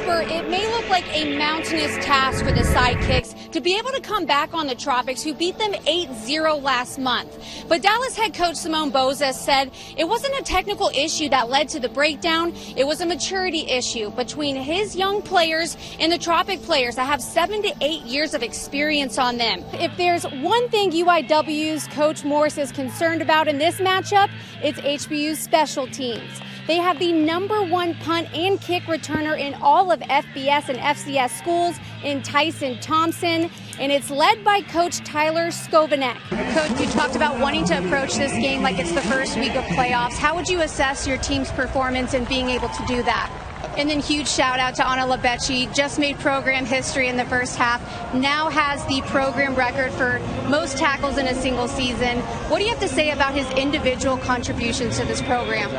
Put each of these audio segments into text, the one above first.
Cooper, it may look like a mountainous task for the Sidekicks to be able to come back on the Tropics, who beat them 8-0 last month. But Dallas head coach Simone Boza said it wasn't a technical issue that led to the breakdown. It was a maturity issue between his young players and the Tropic players that have 7 to 8 years of experience on them. If there's one thing UIW's Coach Morris is concerned about in this matchup, it's HBU's special teams. They have the #1 punt and kick returner in all of FBS and FCS schools in Tyson Thompson, and it's led by Coach Tyler Skovanec. Coach, you talked about wanting to approach this game like it's the first week of playoffs. How would you assess your team's performance in being able to do that? And then huge shout out to Anna Lebecci, just made program history in the first half, now has the program record for most tackles in a single season. What do you have to say about his individual contributions to this program?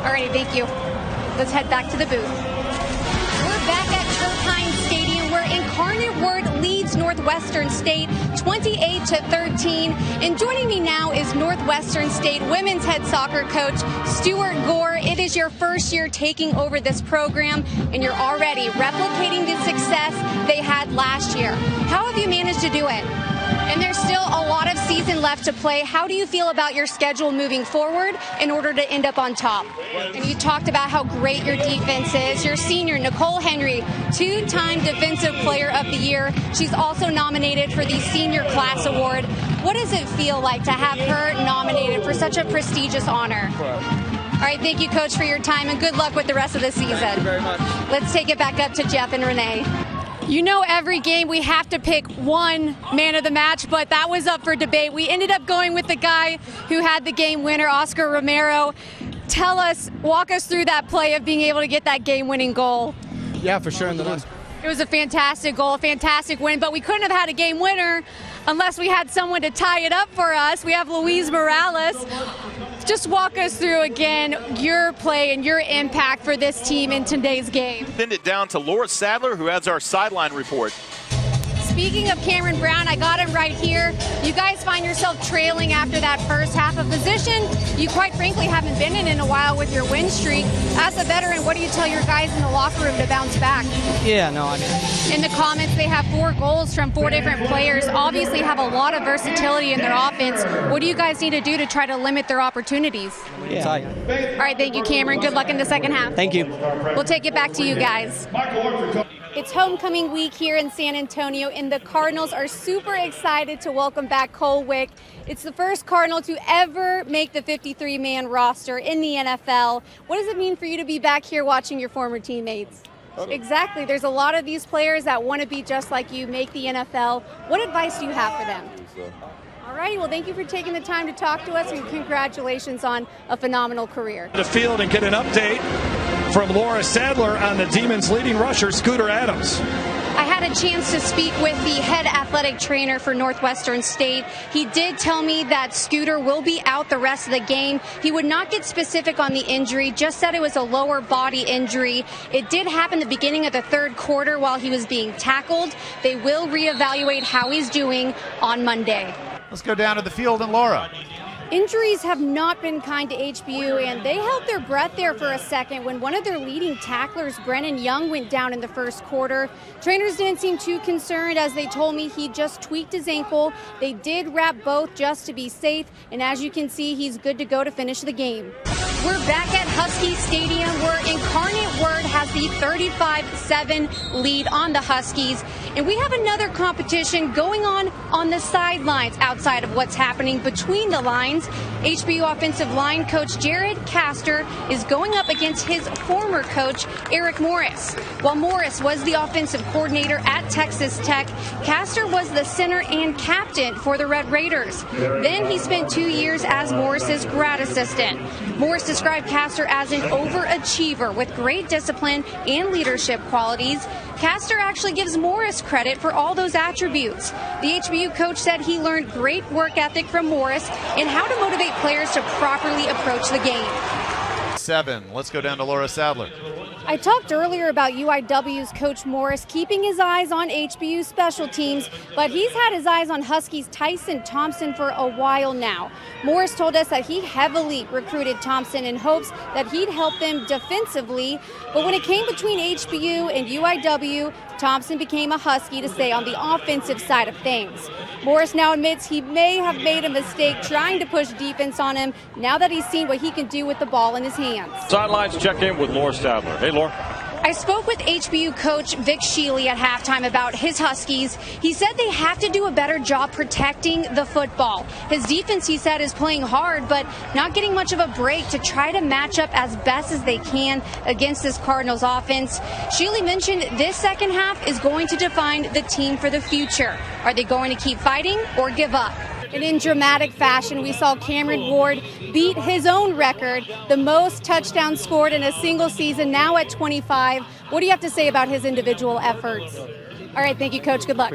All right, thank you. Let's head back to the booth. We're back at Turpine Stadium where Incarnate Word leads Northwestern State 28-13. And joining me now is Northwestern State women's head soccer coach Stuart Gore. It is your first year taking over this program, and you're already replicating the success they had last year. How have you managed to do it? And there's still a lot of season left to play. How do you feel about your schedule moving forward in order to end up on top? And you talked about how great your defense is. Your senior, Nicole Henry, 2-time Defensive Player of the Year. She's also nominated for the Senior Class Award. What does it feel like to have her nominated for such a prestigious honor? All right, thank you, Coach, for your time, and good luck with the rest of the season. Thank you very much. Let's take it back up to Jeff and Renee. You know, every game we have to pick one man of the match, but that was up for debate. We ended up going with the guy who had the game winner, Oscar Romero. Tell us, walk us through that play of being able to get that game-winning goal. Yeah, for sure. In the last. It was a fantastic goal, a fantastic win, but we couldn't have had a game winner unless we had someone to tie it up for us. We have Luis Morales. Just walk us through again your play and your impact for this team in today's game. Send it down to Laura Sadler, who has our sideline report. Speaking of Cameron Brown, I got him right here. You guys find yourself trailing after that first half of position. You quite frankly haven't been in a while with your win streak. As a veteran, what do you tell your guys in the locker room to bounce back? Yeah, no, I mean, in the comments, they have 4 goals from 4 different players, obviously have a lot of versatility in their offense. What do you guys need to do to try to limit their opportunities? yeah. All right, thank you, Cameron. Good luck in the second half. Thank you. We'll take it back to you guys. It's homecoming week here in San Antonio, and the Cardinals are super excited to welcome back Cole Wick. It's the first Cardinal to ever make the 53-man roster in the NFL. What does it mean for you to be back here watching your former teammates? Exactly. There's a lot of these players that want to be just like you, make the NFL. What advice do you have for them? All right. Well, thank you for taking the time to talk to us, and congratulations on a phenomenal career. The field and get an update from Laura Sadler on the Demons' leading rusher, Scooter Adams. I had a chance to speak with the head athletic trainer for Northwestern State. He did tell me that Scooter will be out the rest of the game. He would not get specific on the injury, just said it was a lower body injury. It did happen the beginning of the third quarter while he was being tackled. They will reevaluate how he's doing on Monday. Let's go down to the field and Laura. Injuries have not been kind to HBU, and they held their breath there for a second when one of their leading tacklers, Brennan Young, went down in the first quarter. Trainers didn't seem too concerned, as they told me he just tweaked his ankle. They did wrap both just to be safe, and as you can see, he's good to go to finish the game. We're back at Husky Stadium, where Incarnate Word has the 35-7 lead on the Huskies. And we have another competition going on the sidelines outside of what's happening between the lines. HBU offensive line coach Jared Castor is going up against his former coach, Eric Morris. While Morris was the offensive coordinator at Texas Tech, Castor was the center and captain for the Red Raiders. Then he spent 2 years as Morris's grad assistant. Morris described Castor as an overachiever with great discipline and leadership qualities. Castor actually gives Morris credit for all those attributes. The HBU coach said he learned great work ethic from Morris and how to motivate players to properly approach the game. 7. Let's go down to Laura Sadler. I talked earlier about UIW's Coach Morris keeping his eyes on HBU special teams, but he's had his eyes on Huskies' Tyson Thompson for a while now. Morris told us that he heavily recruited Thompson in hopes that he'd help them defensively, but when it came between HBU and UIW, Thompson became a Husky to stay on the offensive side of things. Morris now admits he may have made a mistake trying to push defense on him now that he's seen what he can do with the ball in his hands. Sidelines check in with Laura Sadler. Hey, Laura. I spoke with HBU coach Vic Sheely at halftime about his Huskies. He said they have to do a better job protecting the football. His defense, he said, is playing hard, but not getting much of a break to try to match up as best as they can against this Cardinals offense. Sheely mentioned this second half is going to define the team for the future. Are they going to keep fighting or give up? And in dramatic fashion, we saw Cameron Ward beat his own record, the most touchdowns scored in a single season, now at 25. What do you have to say about his individual efforts? All right, thank you, Coach. Good luck.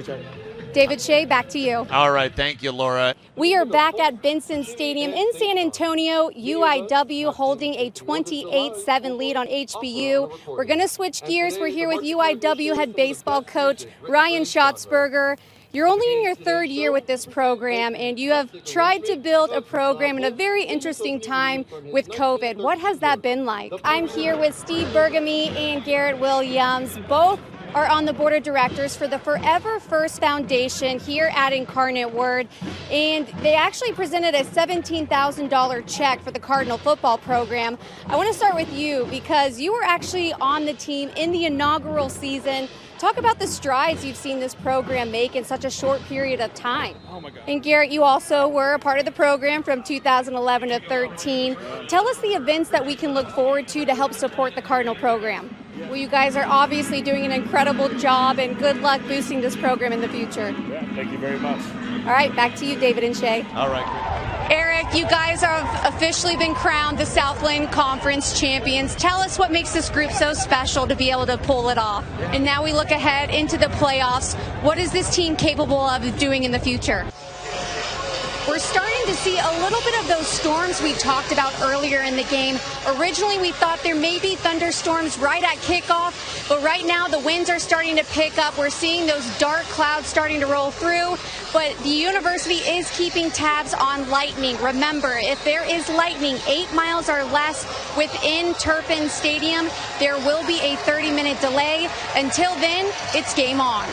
David Shea, back to you. All right, thank you, Laura. We are back at Benson Stadium in San Antonio, UIW holding a 28-7 lead on HBU. We're going to switch gears. We're here with UIW head baseball coach Ryan Schatzberger. You're only in your third year with this program, and you have tried to build a program in a very interesting time with COVID. What has that been like? I'm here with Steve Bergamy and Garrett Williams. Both are on the board of directors for the Forever First Foundation here at Incarnate Word, and they actually presented a $17,000 check for the Cardinal football program. I want to start with you because you were actually on the team in the inaugural season. Talk about the strides you've seen this program make in such a short period of time. Oh my God. And Garrett, you also were a part of the program from 2011 to 13. Tell us the events that we can look forward to help support the Cardinal program. Well, you guys are obviously doing an incredible job, and good luck boosting this program in the future. Yeah, thank you very much. All right, back to you, David and Shay. All right. Eric, you guys have officially been crowned the Southland Conference champions. Tell us what makes this group so special to be able to pull it off. And now we look ahead into the playoffs. What is this team capable of doing in the future? We're starting to see a little bit of those storms we talked about earlier in the game. Originally, we thought there may be thunderstorms right at kickoff, but right now the winds are starting to pick up. We're seeing those dark clouds starting to roll through, but the university is keeping tabs on lightning. Remember, if there is lightning 8 miles or less within Turpin Stadium, there will be a 30-minute delay. Until then, it's game on.